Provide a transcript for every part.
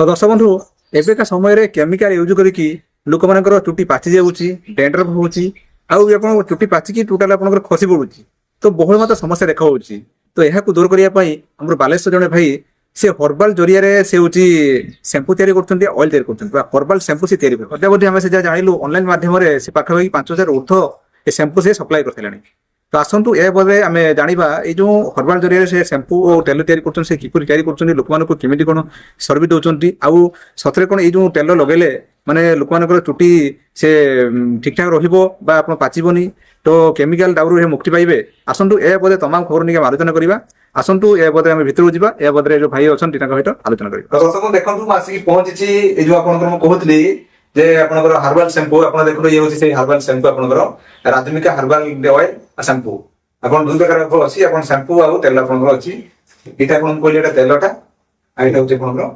तो दर्शक बंधु एବେका समय केमिकाल यूज करके लोक मान चुटी पाची जाऊँगी डेंड्रफ होची आप चुटी पाचिकी टोटाल आप खसी पड़ुची तो बहुल मत समस्या देखा तो यह दूर करने आम बालेश्वर जड़े भाई से हर्बाल जरिया से हूँ शैम्पू तैयारी कर ऑयल तैयारी कर हर्बाल शैम्पू से तैयारी आम से जानलु ऑनलाइन माध्यम से पाखापाखि 5,000 ऊर्ध ए शैम्पू से सप्लाई कर तो आसतु ए बदले आम जाना ये जो हर्बाल जरिया से शैम्पू और तेल तैयारी कर किपर तैयारी कर लोक मानक केमी कौन सर्विस दौरान आउ सतरे कौन ये तेल लगेले माने लोक मान चुटी से ठीक ठाक रहा पाचबनी तो केमिकाल दाउरू मुक्ति पाइबे आसतु ए बदले तमाम खबर नहीं आलोचना करवा आसतु ए बदले आम भितर जावा ए बदले जो भाई अच्छा सहित आलोचना करवा दर्शक देखो आसिक पहुंची जो आप कहती जे आपनकर हर्बाल शैम्पू आपन देखो ये होची से हर्बाल शैम्पू आपनकर राजमिका हर्बाल ऑयल शैम्पू आपन दुई प्रकार को अछि आपन शैम्पू आ तेल आपनकर अछि एटा आपन कोइले एटा तेलटा आ एटा होची आपनकर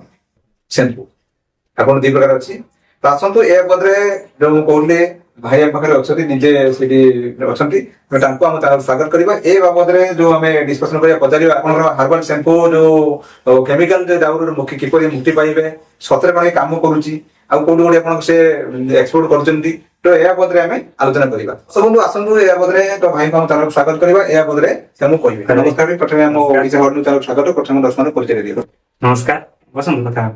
शैम्पू आपन दुई प्रकार अछि तो आसंतु ए बदरे जो कहले भाई हम पाखरे अछथि निजे सेठी अछथि तांको हम तार स्वागत करबा ए बाबदरे जो हमें डिस्कशन करिया पचारिबा आपनकर हर्बाल शैम्पू जो केमिकल जे दाउर मुक्ति किपरि मुक्ति पाइबे सतरे कोन काम करूची आ कोन कोन आपन से एक्सपोर्ट करचंती तो या बदरे हमें आलोचना करबा सबंधु आसंतु या बदरे तो भाई हम तार स्वागत करबा या बदरे से हम कहबे नमस्कार प्रथमे हम ओडिसा हर्नु तार स्वागत प्रथम दर्शक परिचय दियो नमस्कार वसंत कथा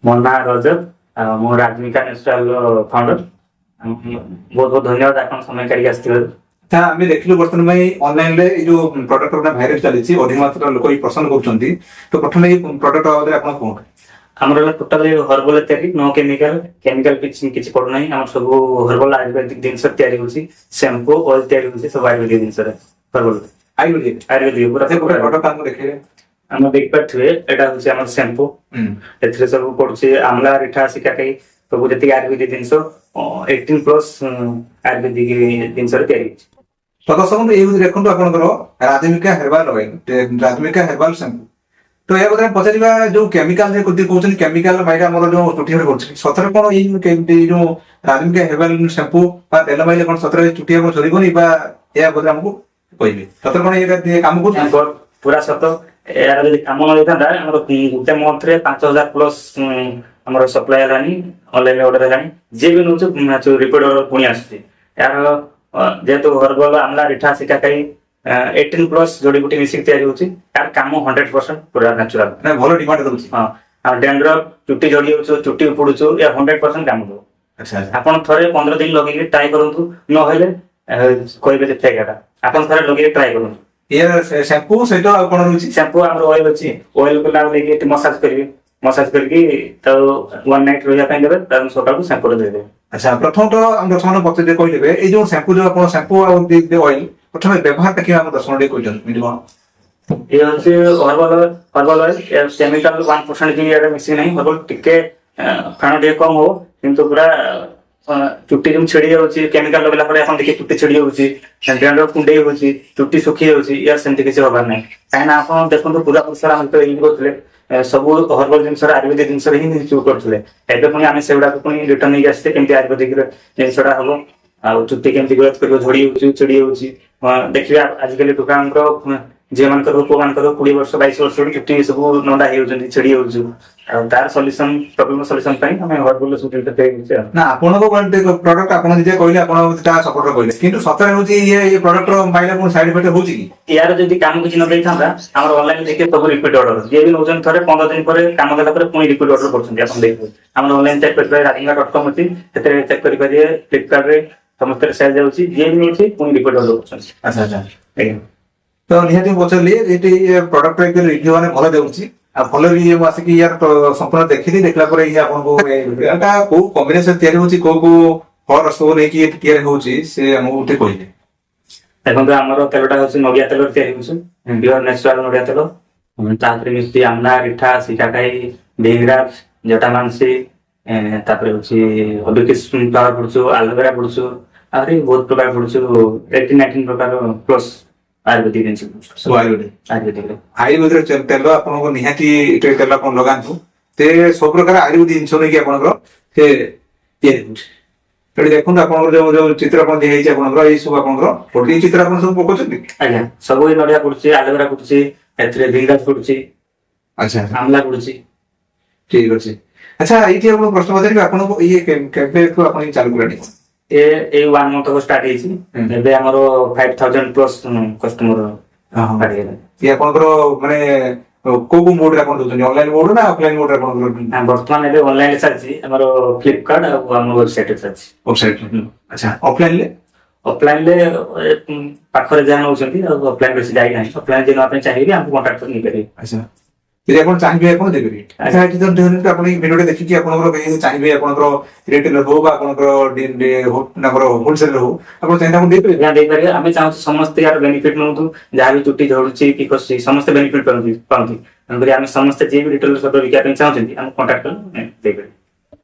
मोर ना रजत मो राजमिका नेचुरल फाउंडर बहुत बहुत धन्यवाद आपन समय काढी आस्थिबा था आमे देखिलु वर्तमान में ऑनलाइन रे जो प्रोडक्ट अपना वायरल चली छी अधिक मात्रा लोक ही पसंद करचंती तो प्रथमे ये प्रोडक्ट आदरे आपन कोन हमर टोटली हर्बल तैयारी नो केमिकल केमिकल किछि पड़ नाही हम सब हर्बल आयुर्वेदिक दिन से तैयारी होछि शैम्पू ऑयल तैयारी होछि सब आयुर्वेदिक दिन से हर्बल आयुर्वेदिक पूरा प्रोडक्ट हम देखे हम देख पाथुए एटा होछि हमर शैम्पू एथरे सब पड़छि आमला रिठा सिकाकै सब जति आयुर्वेदिक दिन 18 प्लस आयुर्वेदिक दिन से तैयारी होछि तो दर्शक ये देखो आपनकर राजमिका हर्बाल ऑयल राजमिका हर्बाल शैम्पू तो या बदले पचारिबा जो केमिकल जे कुदी कहउछन केमिकल माइरा हमर जो चुटी हर करछ सतरे कोन ई जो राजमिका हर्बाल शैम्पू बा तेल माइले कोन सतरे चुटी हम झरिबनी बा या बदले हमको कहबे सतरे कोन ये काम को पूरा सत यार यदि काम न होता हमर गुटे मंथ रे 5,000 प्लस हमर सप्लाई हलानी ऑनलाइन ऑर्डर हलानी जे भी नोच रिपोर्ट ऑर्डर पुनी आसी यार जेतु हर्बल आमला रिठा सिकाकै 18 प्लस जोड़ी गुटी मिसिक तैयारी होची यार काम 100% पूरा नेचुरल ना भलो डिमांड रहउची हां आ डेंड्रफ चुट्टी जोड़ी होचो चुट्टी पुडुचो या 100% काम दो अच्छा आपण थरे 15 दिन लगे ट्राई करंतु न होले कोइबे जे फेगाटा आपण थरे लगे ट्राई करंतु ये शैम्पू सेटो आ कोन रहउची शैम्पू हमर ऑयल अछि ऑयल को लाग लेके मसाज करके तो वन नाइट रहिया पय देबे त सकाळ शैम्पू दे देबे अच्छा प्रथम तो हम दर्शक पते दे कहि देबे ए जो शैम्पू जो आपण शैम्पू आ दे ऑयल प्रथम व्यवहार तक हम दर्शक दे कहि मिनिमम ये होचे हर्बल ऑयल केमिकल 1% की यार मिक्सिंग नहीं हर्बल टिके खाना दे कम हो किंतु पूरा चुट्टी जो छिड़ी जाउची केमिकल लगला परे अपन देखि चुट्टी छिड़ी जाउची डेंड्र कुंडे होची चुट्टी सुखी जाउची या सेंति किछ होबार नै काहे ना अपन देखंतु पूरा प्रसार हम तो यूज करथले सब हर्बल जिंस आयुर्वेदिक जिंस रे ही यूज करथले एबे पुनी आमे सेवडा को पुनी रिटर्न नहीं आस्ते केमति आयुर्वेदिक जिंसडा हबो आ चुट्टी केमति ग्रोथ करियो झड़ी होची छिड़ी होची देखिबा आजकल दुकान रो जे मान करो को मान करो 20 वर्ष 22 वर्ष चुट्टी सब नंदा हे होजनी छिड़ी होजु तार सॉल्यूशन प्रॉब्लम सॉल्यूशन पई हमें हर्बल सुटिल ते ना आपण को प्रोडक्ट आपण जे कहले आपण ता सपोर्ट कहले किंतु सतरे होची ये प्रोडक्ट रो माइले कोन साइड इफेक्ट होची की यार जदी काम किछ न देई थांदा हमर ऑनलाइन देखे सब रिपीट ऑर्डर जे भी नोजन थरे 15 दिन परे काम देला परे पुनी रिपीट ऑर्डर करछन आपण देखो हमर ऑनलाइन चेक करबे radinga.com होची तेरे चेक करि परिए फ्लिपकार्ट रे समस्त सेल जाउची जे भी होची पुनी रिपीट ऑर्डर करछन अच्छा अच्छा तो निहाती पचरली एटी प्रोडक्ट एक रिव्यू माने भलो देउची आ भलो भी आसी कि यार संपूर्ण देखिली देखला परे ये आपन को एटा को कॉम्बिनेशन तयारी होची को फर सब नै कि तयारी होची से हम उठे कहिले देखो हमर तेलटा होची नडिया तेल तयारी होची प्योर नेचुरल नडिया तेल तापरे मिस्ती आमला रिठा सिकाकाई डेंग्रा जटा मानसी तापरे होची ओबिकिस फ्लावर पडुचो एलोवेरा पडुचो अरे बहुत प्रकार पडुचो 18-19 प्रकार प्लस आयुर्वेदिक जिंस आयुर्वेदिक तेल आपन को निहाती तेल आपन लगांतु ते सब प्रकार आयुर्वेदिक जिंस नै कि आपन को से तयारी होची एडी देखुन आपन जो जो चित्र आपन दिहै छै आपन को ए सब आपन को फोटो चित्र आपन सब पकोछन आज्ञा सब नडिया पडुची एलोवेरा पडुची एथरे भिंगा पडुची अच्छा आमला पडुची ଠିକ ଅଛି। ଆଚ୍ଛା ଏଇଠି ଆପଣ ପ୍ରଶ୍ନ ପଚାରିବେ ଆପଣଙ୍କୁ ଇଏ କେବେଠୁ ଆପଣ ଇଏ ଚାଲୁ କଲେଣି? ଏଇ 1 month ହବ ଷ୍ଟାର୍ଟ ହେଇଛି। ଏବେ ଆମର 5,000 ପ୍ଲସ୍ କଷ୍ଟମର ବାଢିଗଲାଣି। ଇଏ ଆପଣଙ୍କର ମାନେ କୋଉ କୋଉ ମୋଡରେ ଆପଣ ଦଉଛନ୍ତି, ଅନଲାଇନ ମୋଡ ନା ଅଫଲାଇନ ମୋଡରେ ଆପଣ ଦଉଛନ୍ତି? ବର୍ତ୍ତମାନ ଏବେ ଅନଲାଇନ ରେ ଚାଲିଛି ଆମର ଫ୍ଲିପକାର୍ଟ ଆଉ ଆମ ୱେବସାଇଟ ରେ ଚାଲିଛି। ୱେବସାଇଟ। ଆଚ୍ଛା ଅଫଲାଇନ ରେ? ଅଫଲାଇନ ରେ ପାଖରେ ଯାହା ନଉଛନ୍ତି ଆଉ ଅଫଲାଇନ ବେଶୀ ଯାଇନାହିଁ। ଅଫଲାଇନ ଯିଏ ନେବା ପାଇଁ ଚାହିଁବେ ଆମକୁ କଣ୍ଟାକ୍ଟ କରି ନେଇପାରିବେ। ଆଚ୍ଛା ଯଦି ଆପଣ ଚାହିଁବେ ଆପଣ ଦେଇପାରିବେ। ଆଚ୍ଛା ଏଠି ତ ଧରନ୍ତୁ ଆପଣ ଏଇ ଭିଡିଓ ଦେଖିକି ଆପଣଙ୍କର କେହି ଚାହିଁବେ ଆପଣଙ୍କର ରିଟେଲର ହଉ ବା ଆପଣଙ୍କର ତାଙ୍କର ହୋଲସେଲ ହଉ ଆପଣ ଚାହିଁଲେ ଆପଣ ଦେଇପାରିବେ? ଆଜ୍ଞା ଦେଇପାରିବେ। ଆମେ ଚାହୁଁଛୁ ସମସ୍ତେ ୟାର ବେନିଫିଟ ନିଅନ୍ତୁ। ଯାହା ବି ଚୁଟି ଝଡୁଛି କି ଖସୁଛି ସମସ୍ତେ ବେନିଫିଟ ପାଆନ୍ତି। ତେଣୁକରି ଆମେ ସମସ୍ତେ ଯିଏ ବି ରିଟେଲର ସହିତ ବିକିବା ପାଇଁ ଚାହୁଁଛନ୍ତି ଆମକୁ କଣ୍ଟାକ୍ଟ କରି ଦେଇପାରିବେ।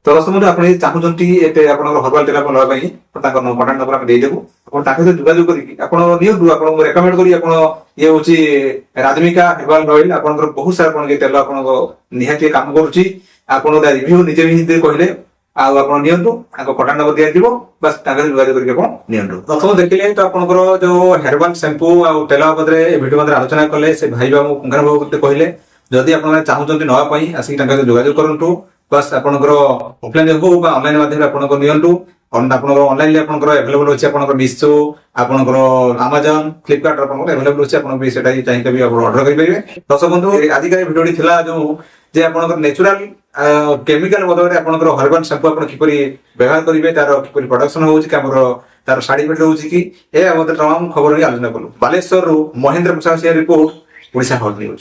ତ ଦର୍ଶକ ଆପଣ ଯଦି ଚାହୁଁଛନ୍ତି ଏତେ ଆପଣଙ୍କର ହର୍ବାଲ ତେଲ ଆପଣ ନେବା ପାଇଁ ତାଙ୍କ କଣ୍ଟାକ୍ଟ ନମ୍ବର ଆମେ ଦେଇଦେବୁ। ଆପଣ ତାଙ୍କ ସହିତ ଯୋଗାଯୋଗ କରିକି ଆପଣ ନିଅନ୍ତୁ। ଆପଣଙ୍କୁ ରେକମେଣ୍ଡ କରି ଆପଣ ଇଏ ହଉଛି ରାଜମିକା ହେର୍ବାଲ ଅଏଲ ଆପଣଙ୍କର ବହୁତ ସାରା ଆପଣଙ୍କ ତେଲ ଆପଣଙ୍କ ନିହାତି କାମ କରୁଛି। ଆପଣ ତା ରିଭ୍ୟୁ ନିଜେ ବି କହିଲେ ଆଉ ଆପଣ ନିଅନ୍ତୁ। ତାଙ୍କ କଣ୍ଟାକ୍ଟ ନମ୍ବର ଦିଆଯିବ ବାସ୍ ତାଙ୍କର ଯୋଗାଯୋଗ କରିକି ଆପଣ ନିଅନ୍ତୁ। ପ୍ରଥମ ଦେଖିଲେ ତ ଆପଣଙ୍କର ଯୋଉ ହେର୍ବାଲ ସାମ୍ପୁ ଆଉ ତେଲ ବାବଦରେ ଏ ଭିଡିଓ ମଧ୍ୟରେ ଆଲୋଚନା କଲେ ସେ ଭାଇ ବାବୁ ପୁଙ୍ଗାନ ବାବୁ କହିଲେ ଯଦି ଆପଣ ଚାହୁଁଛନ୍ତି ନେବା ପାଇଁ ଆସିକି ତାଙ୍କ ସହିତ ଯୋଗାଯୋଗ କରନ୍ତୁ। ବାସ୍ ଆପଣଙ୍କର ଅଫଲାଇନ ହଉ ବା ଅନଲାଇନ ମାଧ୍ୟମରେ ଆପଣଙ୍କର ନିଅନ୍ତୁ। ଆପଣଙ୍କର ଅନଲାଇନରେ ଆପଣଙ୍କର ଆଭେଲେବଲ ଅଛି ଆପଣଙ୍କର ମିଶୋ ଆପଣଙ୍କର ଆମାଜନ ଫ୍ଲିପକାର୍ଟ ଆପଣଙ୍କର ଆଭେଲେବଲ ଅଛି। ଆପଣ ବି ସେଟା ଚାହିଁଲେ ବି ଆପଣ ଅର୍ଡର କରିପାରିବେ। ଦର୍ଶକ ବନ୍ଧୁ ଆଜିକା ଭିଡିଓଟି ଥିଲା ଯୋଉ ଯେ ଆପଣଙ୍କର ନ୍ୟାଚୁରାଲ କେମିକାଲ ବଦଳରେ ଆପଣଙ୍କର ହର୍ବାଲ ସାମ୍ପୁ ଆପଣ କିପରି ବ୍ୟବହାର କରିବେ, ତାର କିପରି ପ୍ରଡକ୍ସନ ହଉଛି କି ଆମର ତାର ସାଇଡ ଇଫେକ୍ଟ ରହୁଛି କି ଏ ମଧ୍ୟ ତମାମ ଖବର ହିଁ ଆଲୋଚନା କଲୁ। ବାଲେଶ୍ୱରରୁ ମହେନ୍ଦ୍ର ପ୍ରସାଦ ରିପୋର୍ଟ, ଓଡ଼ିଶା ହଟ୍ ନ୍ୟୁଜ୍।